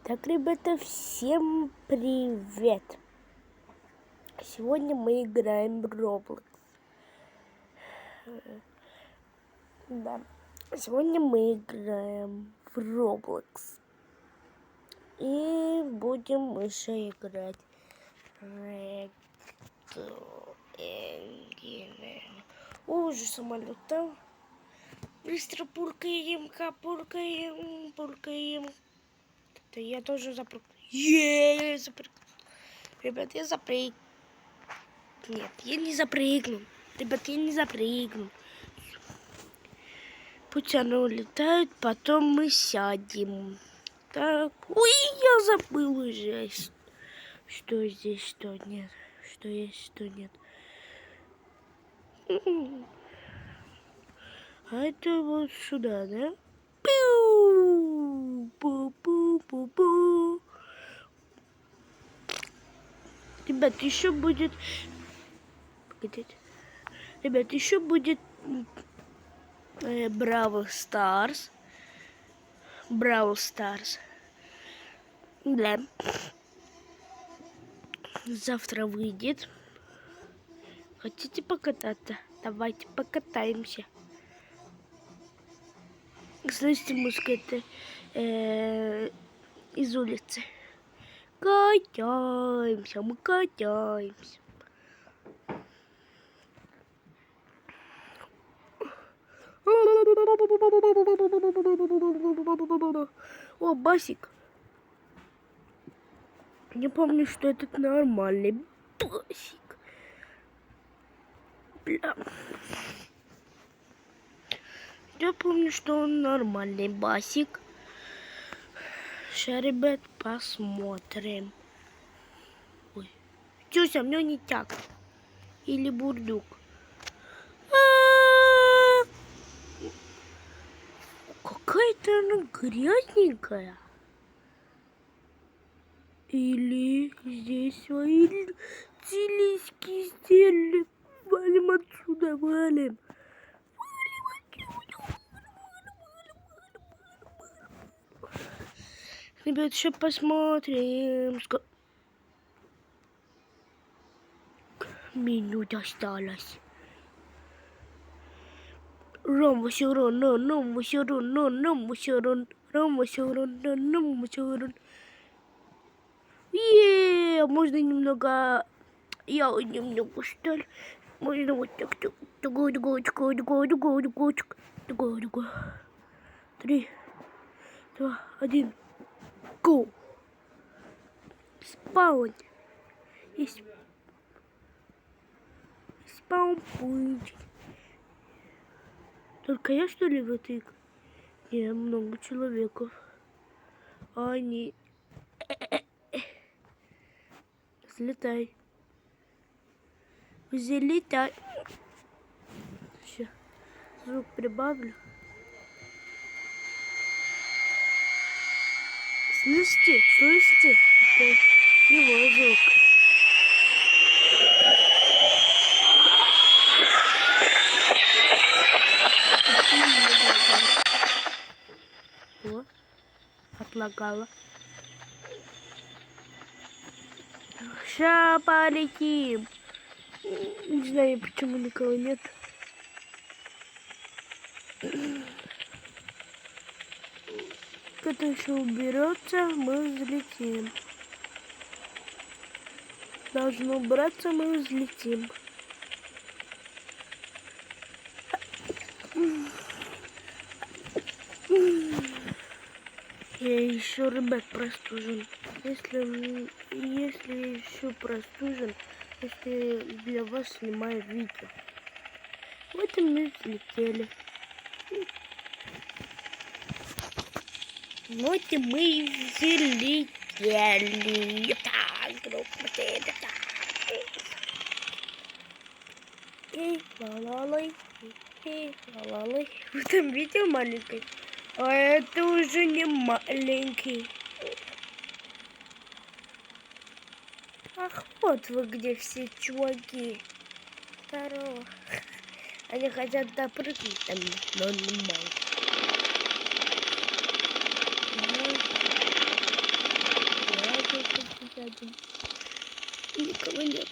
Так, ребята, всем привет! Сегодня мы играем в Roblox. Да, сегодня мы играем в Roblox. И будем еще играть. Уже самолет там. Быстро пуркаем. Это я тоже запрыгну. Я запрыгну. Ребят, я запрыгну. Нет, я не запрыгну. Ребят, я не запрыгну. Пусть оно улетает, потом мы сядем. Так. Ой, я забыл уже. Что здесь, что нет. Что есть, что нет. А это вот сюда, да? Пу-пу-пу-пу. Ребят, еще будет... Погодите. Ребят, еще будет Бравл Старс. Да. Завтра выйдет. Хотите покататься? Давайте покатаемся. Слышите, музыка это из улицы. Катаемся, мы катаемся. О, басик. Не помню, что этот нормальный басик. Бля. Я помню, что он нормальный басик. Сейчас, ребят, посмотрим. Ой. Что со мной не так? Или бурдук? Какая-то она грязненькая. Или здесь свои телески сделали. Валим отсюда, валим. Ребят, еще посмотрим. Минут осталось. Можно немного... Я немного устал. Можно вот так. 3, 2, 1. Go! Спаун. Спаун-пунчик. Только я, что ли, в этой игре? Не, много человеков. Они... Взлетай. Взлетай. Сейчас. Звук прибавлю. Слышите? Это его звук. О, отлагала. Ща полетим. Не знаю, почему никого нет. Когда еще уберется, мы взлетим. Должно убраться, мы взлетим. Я еще, ребят, простужен. Если еще простужен, если для вас снимаю видео. Вот и мы взлетели. Вот и мы взлетели. Ла-ла-лай. Вы там видите маленький? А это уже не маленький. Ах, вот вы где все чуваки. Здорово. Они хотят допрыгнуть там, но не могут. едем. Никого нет.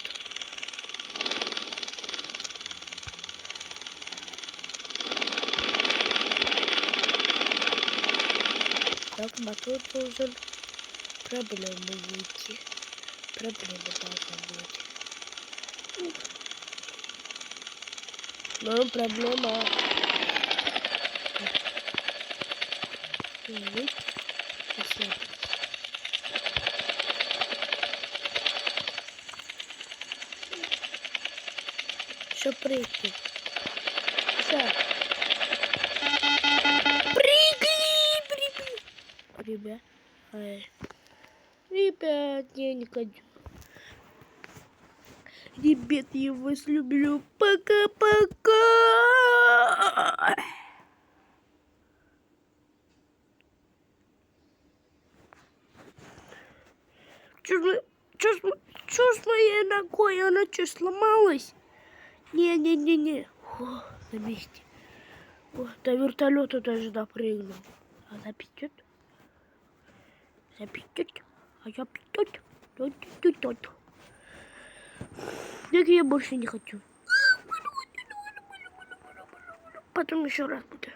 Так, мотор должен проблему выйти. Проблема должна быть. Но проблема. Что прыгни? Все. Прыгни! Ребят. Ребят, я не хочу. Ребят, я вас люблю. Пока-пока. Чё с моей ногой? Она что, сломалась? Не. О, на месте. О, до вертолета даже допрыгнул. А запитет? А я питет? Так я больше не хочу. Потом еще раз буду.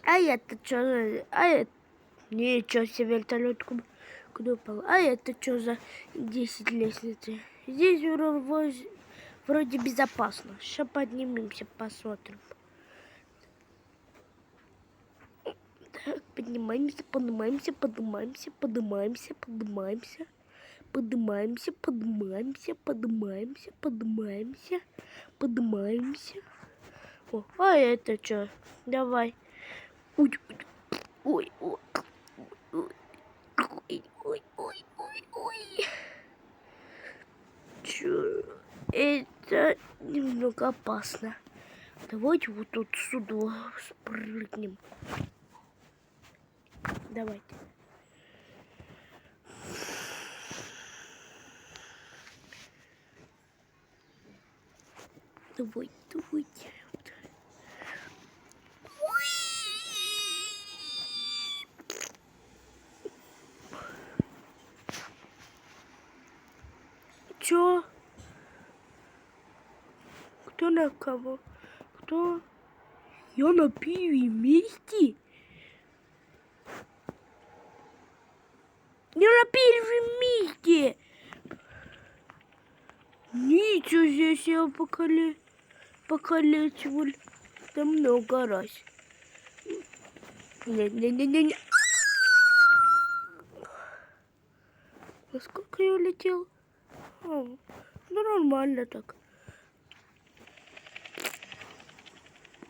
А это что? А это... Ничего себе, вертолет куда упал. А это что за 10 лестниц? Здесь вроде безопасно. Сейчас поднимемся, посмотрим. Так, поднимаемся. О, а это что? Давай. Ой. Чё? Это немного опасно. Давайте вот тут сюда спрыгнем. Давайте. Давайте. Чё? Кто на кого? Кто? Я на первом месте? Я на первом месте! Ничего здесь я покалечивал. Да много раз. Не. Насколько я улетел? Ну нормально так.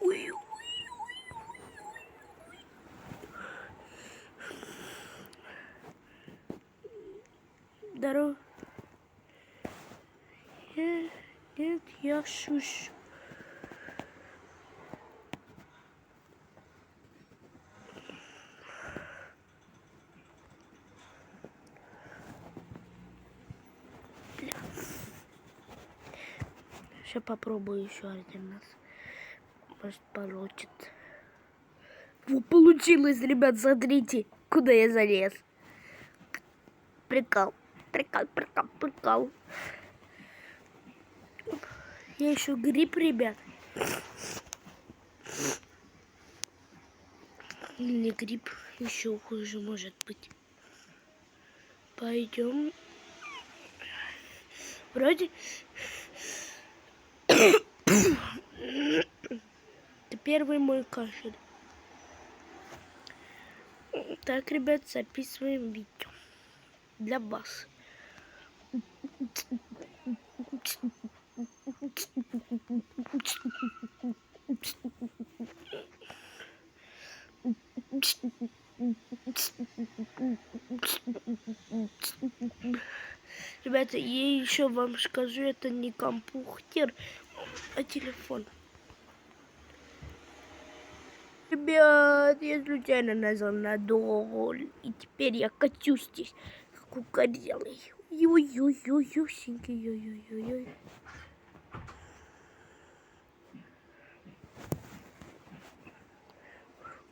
Ой. Здорово. Нет, я шуш. Сейчас попробую еще один раз. Может, получится. Во, получилось, ребят, смотрите, куда я залез. Прикол. Я еще гриб, ребят. Или гриб еще хуже может быть. Пойдем. Вроде... Это первый мой кашель. Так, ребят, записываем видео. Для вас. Ребята, я еще вам скажу, это не компьютер, а телефон. Ребят, я случайно нажал на доль, и теперь я качусь здесь, как угорелый. Ой-ой-ой-ой-ой-ой-ой-ой.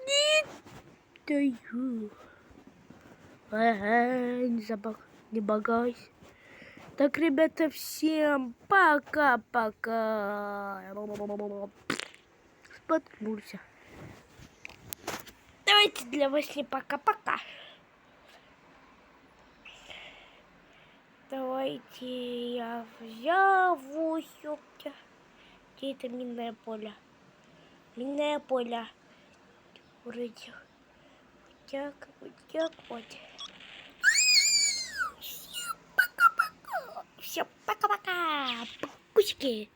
Нет, даю. Не не багайся. Так, ребята, всем пока-пока. Споткнулся. Давайте для вас не пока-пока. Давайте я взял сюда. Где это минное поле? Минное поле. Вроде. Вот так вот. Всем пока-пока. Всем пока-пока. Кучки.